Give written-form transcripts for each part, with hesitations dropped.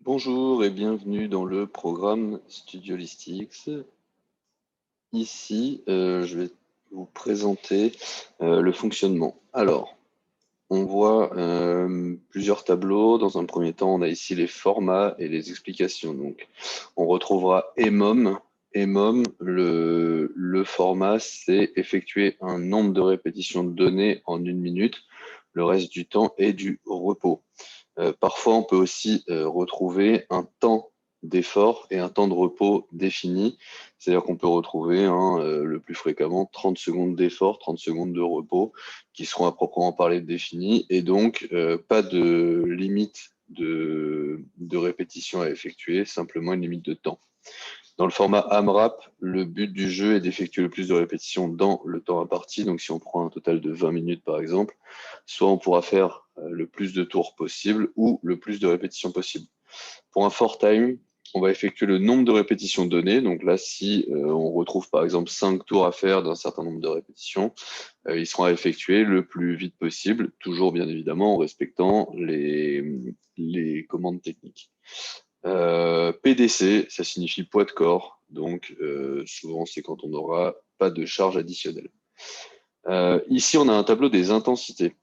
Bonjour et bienvenue dans le programme Studiolistics. Ici, je vais vous présenter le fonctionnement. Alors, on voit plusieurs tableaux. Dans un premier temps, on a ici les formats et les explications. Donc, on retrouvera EMOM. EMOM, le format, c'est effectuer un nombre de répétitions données en 1 minute. Le reste du temps est du repos. Parfois, on peut aussi retrouver un temps d'effort et un temps de repos défini. C'est-à-dire qu'on peut retrouver le plus fréquemment 30 secondes d'effort, 30 secondes de repos, qui seront à proprement parler définis, et donc pas de limite de répétition à effectuer, simplement une limite de temps. Dans le format AMRAP, le but du jeu est d'effectuer le plus de répétitions dans le temps imparti. Donc, si on prend un total de 20 minutes, par exemple, soit on pourra faire le plus de tours possible ou le plus de répétitions possible. Pour un for time, on va effectuer le nombre de répétitions données. Donc là, si on retrouve par exemple 5 tours à faire d'un certain nombre de répétitions, ils seront à effectuer le plus vite possible, toujours bien évidemment en respectant les commandes techniques. PDC, ça signifie poids de corps, donc souvent c'est quand on n'aura pas de charge additionnelle. Ici, on a un tableau des intensités.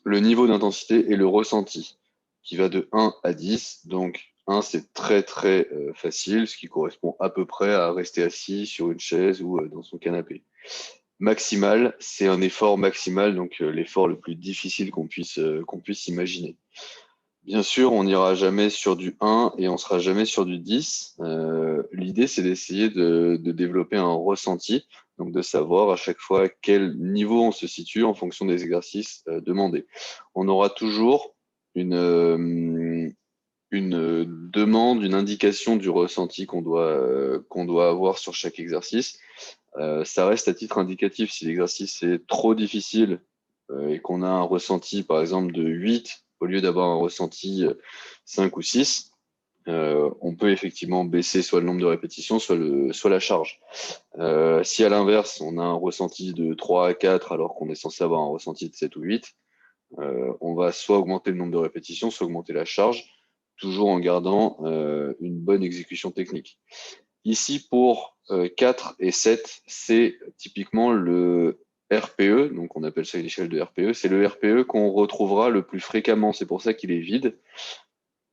Le niveau d'intensité et le ressenti, qui va de 1 à 10. Donc 1, c'est très très facile, ce qui correspond à peu près à rester assis sur une chaise ou dans son canapé. Maximal, c'est un effort maximal, donc l'effort le plus difficile qu'on puisse imaginer. Bien sûr, on n'ira jamais sur du 1 et on sera jamais sur du 10. L'idée, c'est d'essayer de développer un ressenti, donc de savoir à chaque fois à quel niveau on se situe en fonction des exercices demandés. On aura toujours une demande, une indication du ressenti qu'on doit avoir sur chaque exercice. Ça reste à titre indicatif. Si l'exercice est trop difficile et qu'on a un ressenti, par exemple, de 8, au lieu d'avoir un ressenti 5 ou 6, on peut effectivement baisser soit le nombre de répétitions, soit la charge. Si à l'inverse, on a un ressenti de 3 à 4, alors qu'on est censé avoir un ressenti de 7 ou 8, on va soit augmenter le nombre de répétitions, soit augmenter la charge, toujours en gardant une bonne exécution technique. Ici, pour 4 et 7, c'est typiquement le RPE, donc on appelle ça l'échelle de RPE. C'est le RPE qu'on retrouvera le plus fréquemment, c'est pour ça qu'il est vide.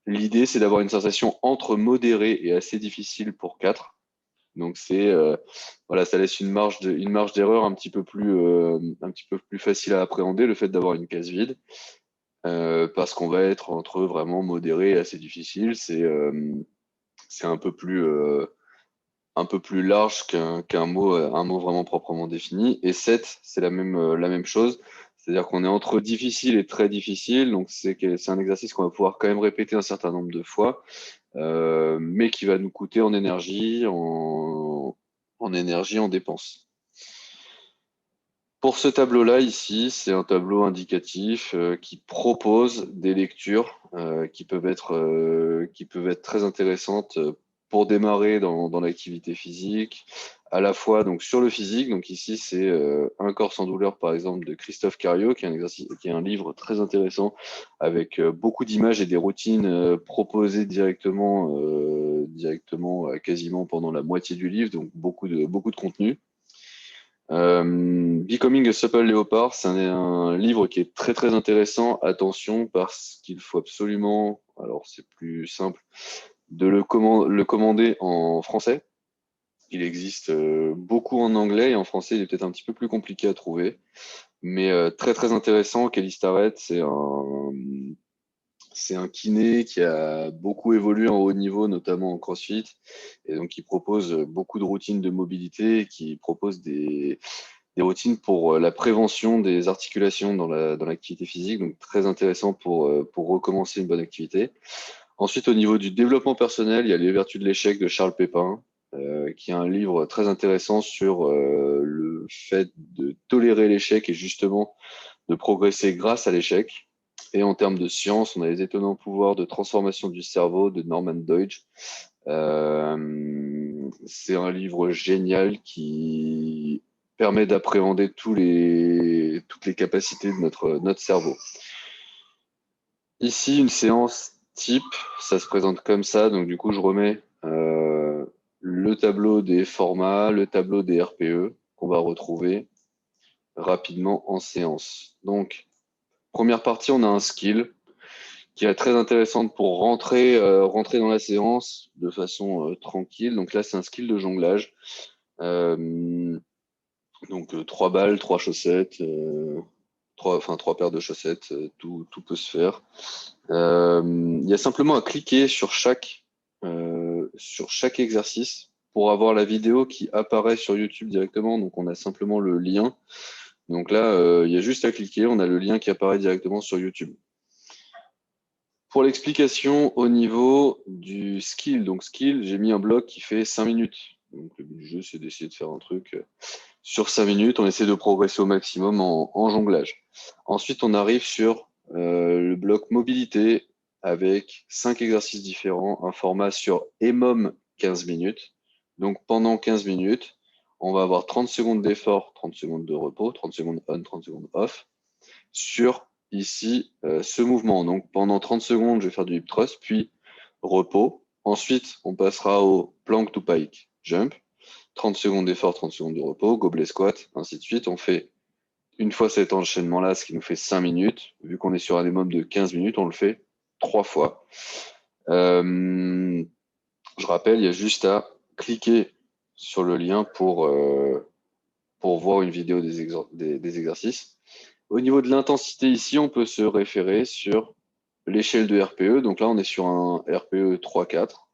L'idée, c'est d'avoir une sensation entre modérée et assez difficile pour 4. Donc voilà, ça laisse une marge d'erreur un petit peu plus facile à appréhender, le fait d'avoir une case vide, parce qu'on va être entre vraiment modéré et assez difficile. C'est un peu plus large qu'un mot, un mot vraiment proprement défini. Et 7, c'est la même chose. C'est-à-dire qu'on est entre difficile et très difficile. Donc, c'est un exercice qu'on va pouvoir quand même répéter un certain nombre de fois, mais qui va nous coûter en énergie, en dépenses. Pour ce tableau-là, ici, c'est un tableau indicatif qui propose des lectures qui peuvent être très intéressantes pour démarrer dans l'activité physique, à la fois donc sur le physique. Donc ici, c'est Un corps sans douleur, par exemple, de Christophe Cario, qui est un livre très intéressant avec beaucoup d'images et des routines proposées directement quasiment pendant la moitié du livre, donc beaucoup de contenu. Becoming a Supple Leopard, c'est un livre qui est très très intéressant. Attention, parce qu'il faut absolument, alors c'est plus simple, de le commander en français. Il existe beaucoup en anglais et en français, il est peut-être un petit peu plus compliqué à trouver. Mais très très intéressant. Kelly Starrett, c'est un kiné qui a beaucoup évolué en haut niveau, notamment en CrossFit, et donc qui propose beaucoup de routines de mobilité, qui propose des routines pour la prévention des articulations dans l'activité physique, donc très intéressant pour recommencer une bonne activité. Ensuite, au niveau du développement personnel, il y a Les Vertus de l'échec de Charles Pépin, qui est un livre très intéressant sur le fait de tolérer l'échec et justement de progresser grâce à l'échec. Et en termes de science, on a Les étonnants pouvoirs de transformation du cerveau de Norman Doidge. C'est un livre génial qui permet d'appréhender toutes les capacités de notre cerveau. Ici, une séance type, ça se présente comme ça. Donc, du coup, je remets le tableau des formats, le tableau des RPE qu'on va retrouver rapidement en séance. Donc, première partie, on a un skill qui est très intéressante pour rentrer dans la séance de façon tranquille. Donc là, c'est un skill de jonglage. Donc 3 balles, 3 chaussettes, 3 paires de chaussettes, tout peut se faire. Il y a simplement à cliquer sur chaque exercice pour avoir la vidéo qui apparaît sur YouTube directement. Donc on a simplement le lien. Donc là, il y a juste à cliquer, on a le lien qui apparaît directement sur YouTube. Pour l'explication au niveau du skill, donc skill, j'ai mis un bloc qui fait 5 minutes. Donc le but du jeu, c'est d'essayer de faire un truc sur 5 minutes. On essaie de progresser au maximum en jonglage. Ensuite, on arrive sur le bloc mobilité avec 5 exercices différents, un format sur EMOM 15 minutes. Donc pendant 15 minutes, on va avoir 30 secondes d'effort, 30 secondes de repos, 30 secondes on, 30 secondes off, sur ici ce mouvement. Donc pendant 30 secondes, je vais faire du hip thrust, puis repos. Ensuite, on passera au plank to pike jump. 30 secondes d'effort, 30 secondes de repos, gobelet squat, ainsi de suite. On fait une fois cet enchaînement-là, ce qui nous fait 5 minutes. Vu qu'on est sur un minimum de 15 minutes, on le fait 3 fois. Je rappelle, il y a juste à cliquer sur le lien pour voir une vidéo des exercices. Au niveau de l'intensité ici, on peut se référer sur l'échelle de RPE. Donc là, on est sur un RPE 3-4.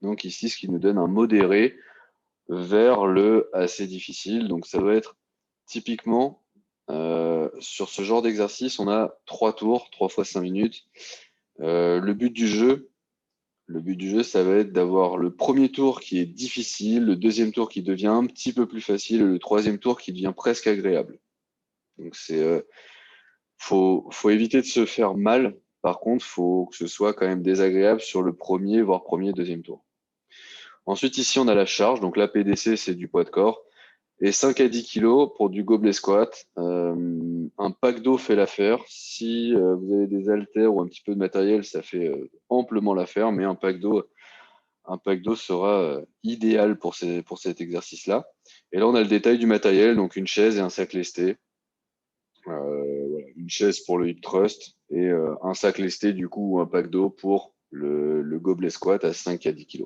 Donc ici, ce qui nous donne un modéré vers le assez difficile. Donc ça doit être typiquement sur ce genre d'exercice, on a 3 tours, 3 fois 5 minutes. Le but du jeu, ça va être d'avoir le premier tour qui est difficile, le deuxième tour qui devient un petit peu plus facile et le troisième tour qui devient presque agréable. Donc faut éviter de se faire mal. Par contre, faut que ce soit quand même désagréable sur le premier, voire deuxième tour. Ensuite, ici, on a la charge. Donc, la PDC, c'est du poids de corps. Et 5 à 10 kg pour du gobelet squat. Un pack d'eau fait l'affaire. Si vous avez des haltères ou un petit peu de matériel, ça fait amplement l'affaire. Mais un pack d'eau sera idéal pour cet exercice-là. Et là, on a le détail du matériel. Donc, une chaise et un sac lesté. Voilà, une chaise pour le hip thrust et un sac lesté du coup ou un pack d'eau pour le gobelet squat à 5 à 10 kg.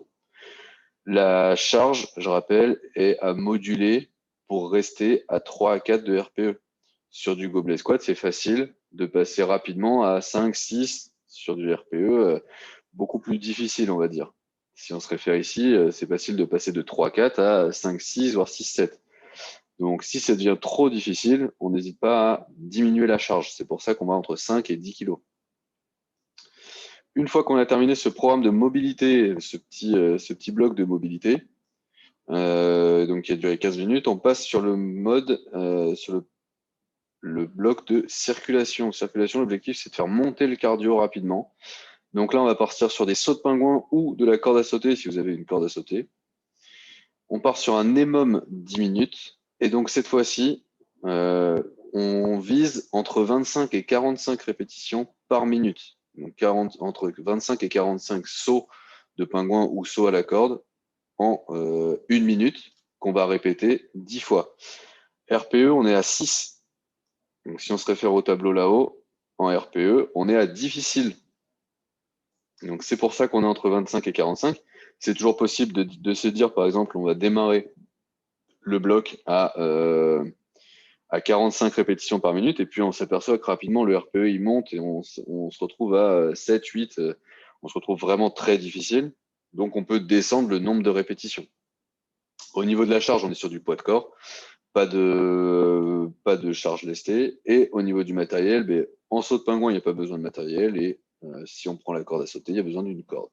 La charge, je rappelle, est à moduler pour rester à 3 à 4 de RPE. Sur du gobelet squat, c'est facile de passer rapidement à 5, 6 sur du RPE, beaucoup plus difficile, on va dire. Si on se réfère ici, c'est facile de passer de 3, 4 à 5, 6, voire 6, 7. Donc, si ça devient trop difficile, on n'hésite pas à diminuer la charge. C'est pour ça qu'on va entre 5 et 10 kg. Une fois qu'on a terminé ce programme de mobilité, ce petit bloc de mobilité, donc qui a duré 15 minutes, on passe sur le mode, sur le bloc de circulation. Circulation, l'objectif, c'est de faire monter le cardio rapidement. Donc là, on va partir sur des sauts de pingouin ou de la corde à sauter, si vous avez une corde à sauter. On part sur un EMOM 10 minutes. Et donc, cette fois-ci, on vise entre 25 et 45 répétitions par minute. Donc, entre 25 et 45 sauts de pingouin ou sauts à la corde en 1 minute qu'on va répéter 10 fois. RPE, on est à 6. Donc, si on se réfère au tableau là-haut, en RPE, on est à difficile. Donc, c'est pour ça qu'on est entre 25 et 45. C'est toujours possible de se dire, par exemple, on va démarrer le bloc à 45 répétitions par minute, et puis on s'aperçoit que rapidement le RPE il monte et on se retrouve à 7, 8, on se retrouve vraiment très difficile. Donc on peut descendre le nombre de répétitions. Au niveau de la charge, on est sur du poids de corps, pas de charge lestée. Et au niveau du matériel, en saut de pingouin, il n'y a pas besoin de matériel, et si on prend la corde à sauter, il y a besoin d'une corde.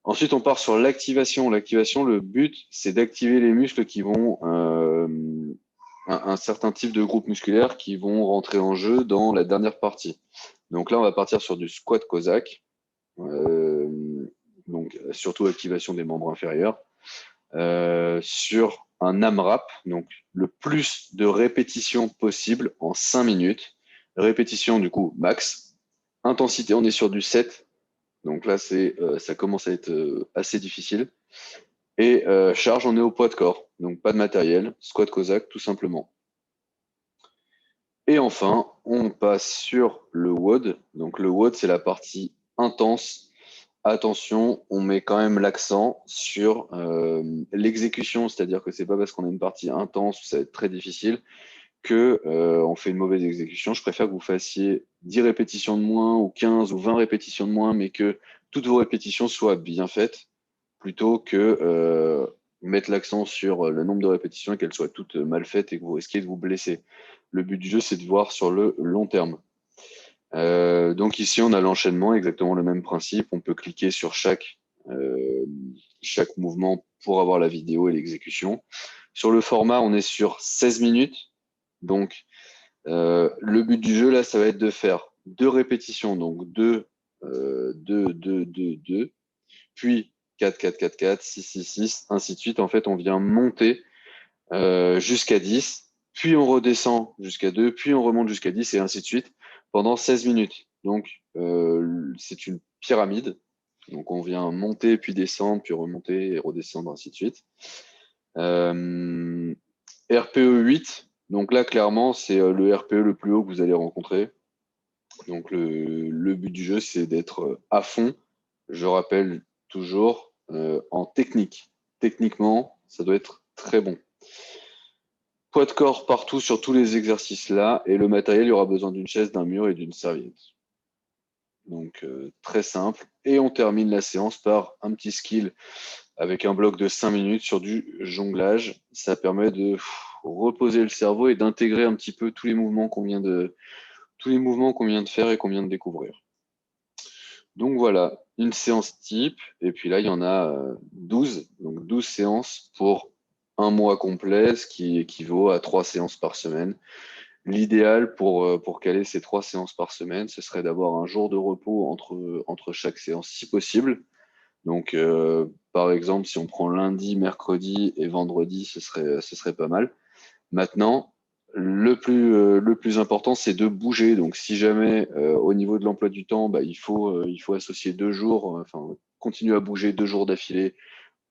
Ensuite, on part sur l'activation. L'activation, le but, c'est d'activer les muscles qui vont un certain type de groupe musculaire qui vont rentrer en jeu dans la dernière partie. Donc là, on va partir sur du squat cosaque, donc surtout activation des membres inférieurs, sur un AMRAP, donc le plus de répétitions possible en 5 minutes. Répétition du coup max, Intensité, on est sur du 7. Donc là, ça commence à être assez difficile. Et charge, on est au poids de corps. Donc pas de matériel, squat Cossack tout simplement. Et enfin, on passe sur le WOD. Donc le WOD, c'est la partie intense. Attention, on met quand même l'accent sur l'exécution, c'est-à-dire que c'est pas parce qu'on a une partie intense où ça va être très difficile que on fait une mauvaise exécution. Je préfère que vous fassiez 10 répétitions de moins ou 15 ou 20 répétitions de moins, mais que toutes vos répétitions soient bien faites, plutôt que mettre l'accent sur le nombre de répétitions et qu'elles soient toutes mal faites et que vous risquiez de vous blesser. Le but du jeu, c'est de voir sur le long terme. Donc ici, on a l'enchaînement, exactement le même principe. On peut cliquer sur chaque mouvement pour avoir la vidéo et l'exécution. Sur le format, on est sur 16 minutes. Donc, le but du jeu, là, ça va être de faire 2 répétitions, donc 2, 2, 2, 2, 2, puis 4, 4, 4, 4, 6, 6, 6, ainsi de suite. En fait, on vient monter jusqu'à 10, puis on redescend jusqu'à 2, puis on remonte jusqu'à 10, et ainsi de suite, pendant 16 minutes. Donc, c'est une pyramide. Donc, on vient monter, puis descendre, puis remonter et redescendre, ainsi de suite. RPE 8, donc là, clairement, c'est le RPE le plus haut que vous allez rencontrer. Donc, le but du jeu, c'est d'être à fond. Je rappelle toujours en technique. Techniquement, ça doit être très bon. Poids de corps partout sur tous les exercices là. Et le matériel, il y aura besoin d'une chaise, d'un mur et d'une serviette. Donc, très simple. Et on termine la séance par un petit skill avec un bloc de 5 minutes sur du jonglage. Ça permet de reposer le cerveau et d'intégrer un petit peu tous les mouvements qu'on vient de faire et qu'on vient de découvrir. Donc voilà, une séance type, et puis là, il y en a 12, donc 12 séances pour un mois complet, ce qui équivaut à 3 séances par semaine. L'idéal pour caler ces 3 séances par semaine, ce serait d'avoir un jour de repos entre chaque séance, si possible. Donc, par exemple, si on prend lundi, mercredi et vendredi, ce serait pas mal. Maintenant, le plus important, c'est de bouger. Donc, si jamais au niveau de l'emploi du temps, bah, il faut associer 2 jours, enfin, continuer à bouger 2 jours d'affilée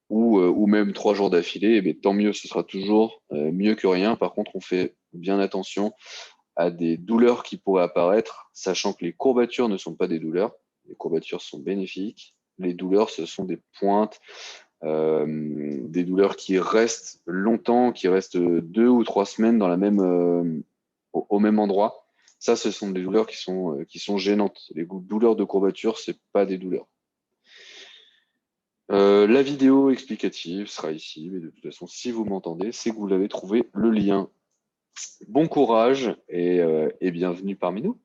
ou même 3 jours d'affilée, eh tant mieux, ce sera toujours mieux que rien. Par contre, on fait bien attention à des douleurs qui pourraient apparaître, sachant que les courbatures ne sont pas des douleurs. Les courbatures sont bénéfiques. Les douleurs, ce sont des pointes, des douleurs qui restent longtemps, qui restent 2 ou 3 semaines dans au même endroit. Ça, ce sont des douleurs qui sont gênantes. Les douleurs de courbature, c'est pas des douleurs. La vidéo explicative sera ici, mais de toute façon, si vous m'entendez, c'est que vous l'avez trouvé le lien. Bon courage et bienvenue parmi nous.